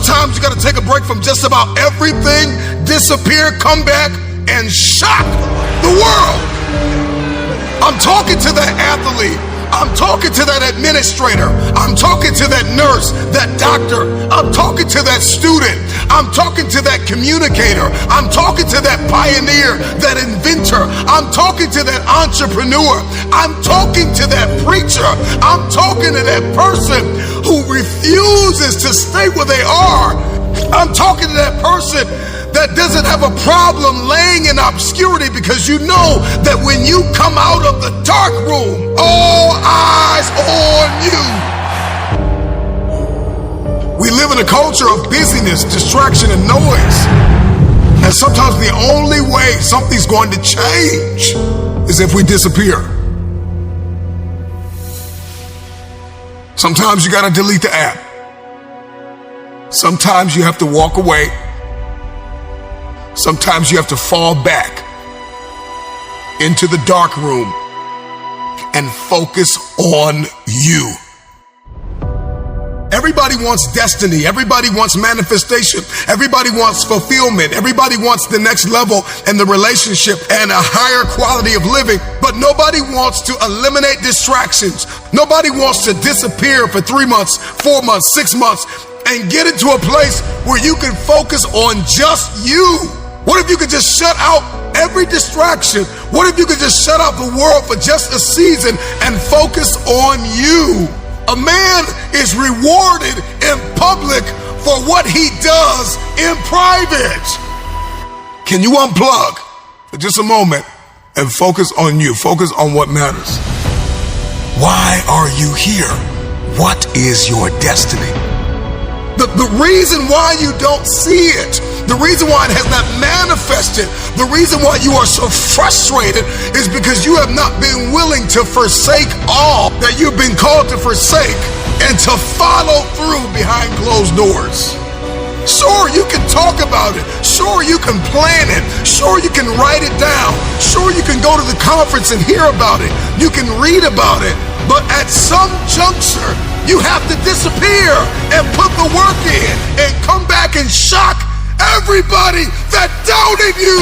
Sometimes you got to take a break from just about everything, disappear, come back, and shock the world. I'm talking to that athlete. I'm talking to that administrator. I'm talking to that nurse, that doctor. I'm talking to that student. I'm talking to that communicator. I'm talking to that pioneer, that inventor. I'm talking to that entrepreneur. I'm talking to that preacher. I'm talking to that person who refuses to stay where they are. I'm talking to that person that doesn't have a problem laying in obscurity, because you know that when you come out of the dark room, all eyes on you. We live in a culture of busyness, distraction, and noise. And sometimes the only way something's going to change is if we disappear. Sometimes you gotta delete the app. Sometimes you have to walk away. Sometimes you have to fall back into the dark room and focus on you. Everybody wants destiny. Everybody wants manifestation. Everybody wants fulfillment. Everybody wants the next level in the relationship and a higher quality of living. But nobody wants to eliminate distractions. Nobody wants to disappear for 3 months, 4 months, 6 months, and get into a place where you can focus on just you. What if you could just shut out every distraction? What if you could just shut out the world for just a season and focus on you? A man is rewarded in public for what he does in private. Can you unplug for just a moment and focus on you? Focus on what matters. Why are you here? What is your destiny? The reason why you don't see it, the reason why it has not manifested, the reason why you are so frustrated is because you have not been willing to forsake all that you've been called to forsake and to follow through behind closed doors. Sure, you can talk about it. Sure, you can plan it. Sure, you can write it down. Sure, you can go to the conference and hear about it. You can read about it. But at some juncture, you have to disappear and put the work in and come back and shock everybody that doubted you.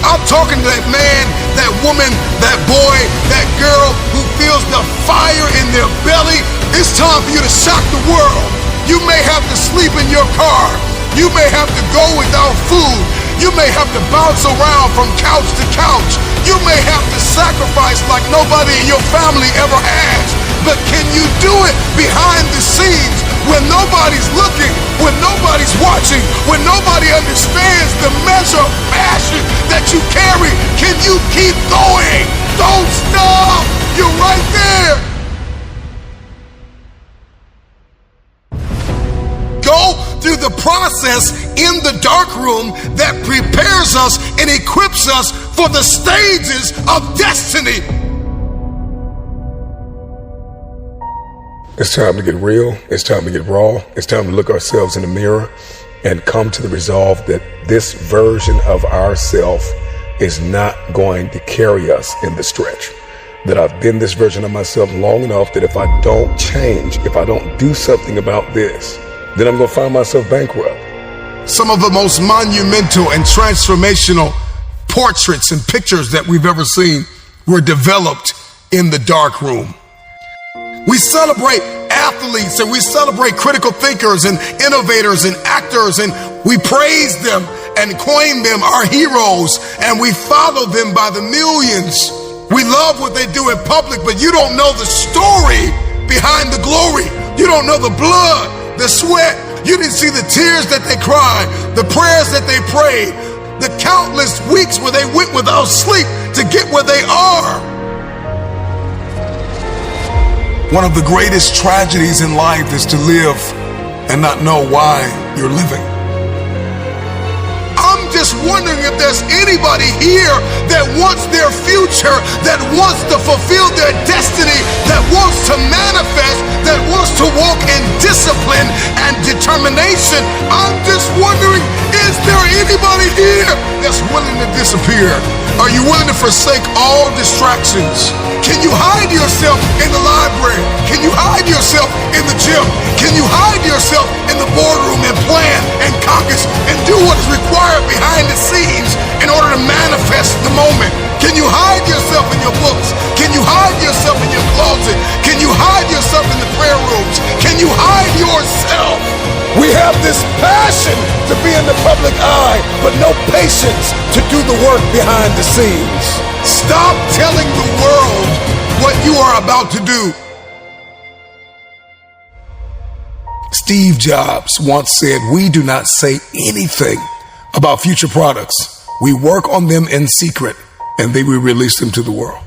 I'm talking to that man, that woman, that boy, that girl who feels the fire in their belly. It's time for you to shock the world. You may have to sleep in your car. You may have to go without food. You may have to bounce around from couch to couch. You may have to sacrifice like nobody in your family ever has. But can you do it behind the scenes when nobody's looking, when nobody's watching, when nobody understands the measure of passion that you carry? Can you keep going? Don't stop. You're right there. Go through the process in the dark room that prepares us and equips us for the stages of destiny. It's time to get real. It's time to get raw. It's time to look ourselves in the mirror and come to the resolve that this version of ourselves is not going to carry us in the stretch. That I've been this version of myself long enough that if I don't change, if I don't do something about this, then I'm going to find myself bankrupt. Some of the most monumental and transformational portraits and pictures that we've ever seen were developed in the dark room. We celebrate athletes and we celebrate critical thinkers and innovators and actors, and we praise them and coin them our heroes, and we follow them by the millions. We love what they do in public, but you don't know the story behind the glory. You don't know the blood, the sweat. You didn't see the tears that they cried, the prayers that they prayed, the countless weeks where they went without sleep to get where they are. One of the greatest tragedies in life is to live and not know why you're living. I'm just wondering if there's anybody here that wants their future, that wants to fulfill their destiny, that wants to manifest, that wants to walk in discipline and determination. I'm just wondering, is there anybody here that's willing to disappear? Are you willing to forsake all distractions? Can you hide yourself in the library? Can you hide yourself in the gym? Can you hide yourself yourself in the boardroom and plan and caucus and do what is required behind the scenes in order to manifest the moment? Can you hide yourself in your books? Can you hide yourself in your closet? Can you hide yourself in the prayer rooms? Can you hide yourself? We have this passion to be in the public eye, but no patience to do the work behind the scenes. Stop telling the world what you are about to do. Steve Jobs once said, "We do not say anything about future products. We work on them in secret, and then we release them to the world."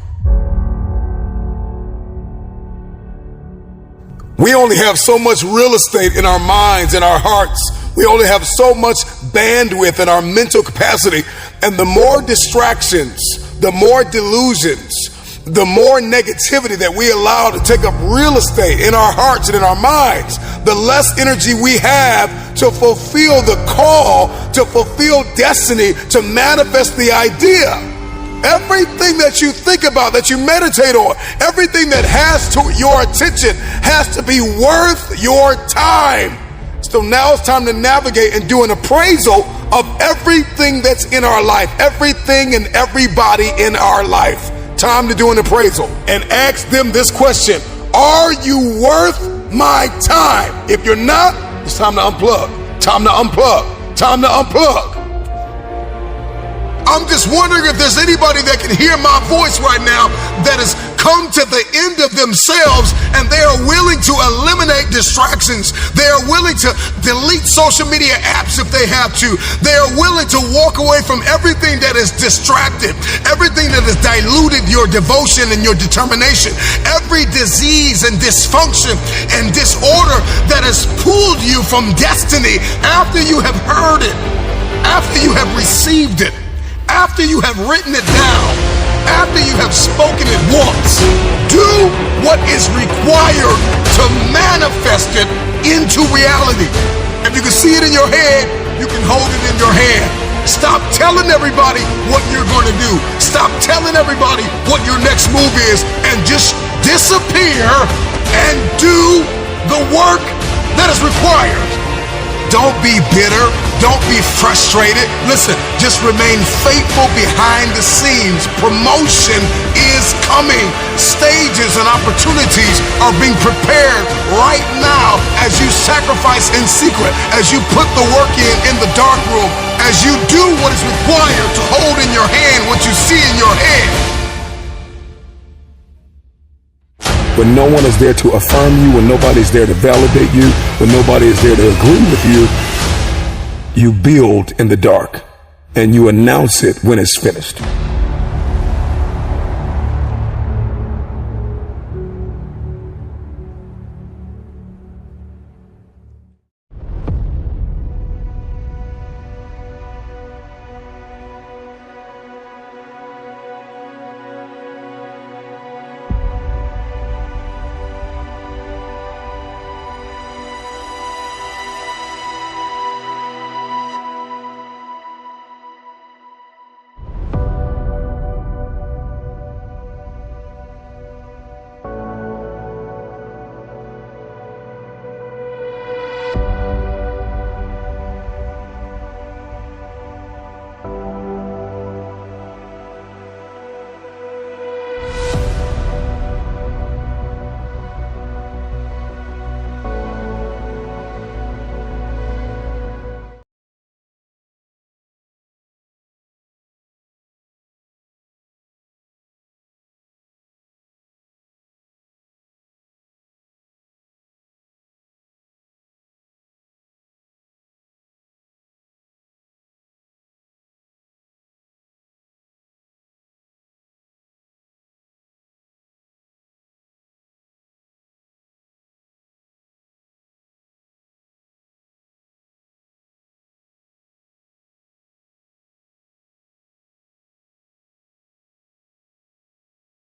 We only have so much real estate in our minds and our hearts. We only have so much bandwidth in our mental capacity. And the more distractions, the more delusions, the more negativity that we allow to take up real estate in our hearts and in our minds, the less energy we have to fulfill the call, to fulfill destiny, to manifest the idea. Everything that you think about, that you meditate on, everything that has to your attention has to be worth your time. So now it's time to navigate and do an appraisal of everything that's in our life, everything and everybody in our life. Time to do an appraisal and ask them this question: are you worth my time? If you're not, it's time to unplug. Time to unplug. Time to unplug. I'm just wondering if there's anybody that can hear my voice right now that has come to the end of themselves and they are willing to eliminate distractions. They are willing to delete social media apps if they have to. They are willing to walk away from everything that is distracted, everything that has diluted your devotion and your determination, every disease and dysfunction and disorder that has pulled you from destiny after you have heard it, after you have received it, after you have written it down, after you have spoken it once. Do what is required to manifest it into reality. If you can see it in your head, you can hold it in your hand. Stop telling everybody what you're going to do. Stop telling everybody what your next move is, and just disappear and do the work that is required. Don't be bitter. Don't be frustrated. Listen, just remain faithful behind the scenes. Promotion is coming. Stages and opportunities are being prepared right now as you sacrifice in secret, as you put the work in the dark room, as you do what is required to hold in your hand what you see in your head. When no one is there to affirm you, when nobody's there to validate you, when nobody is there to agree with you, you build in the dark and you announce it when it's finished.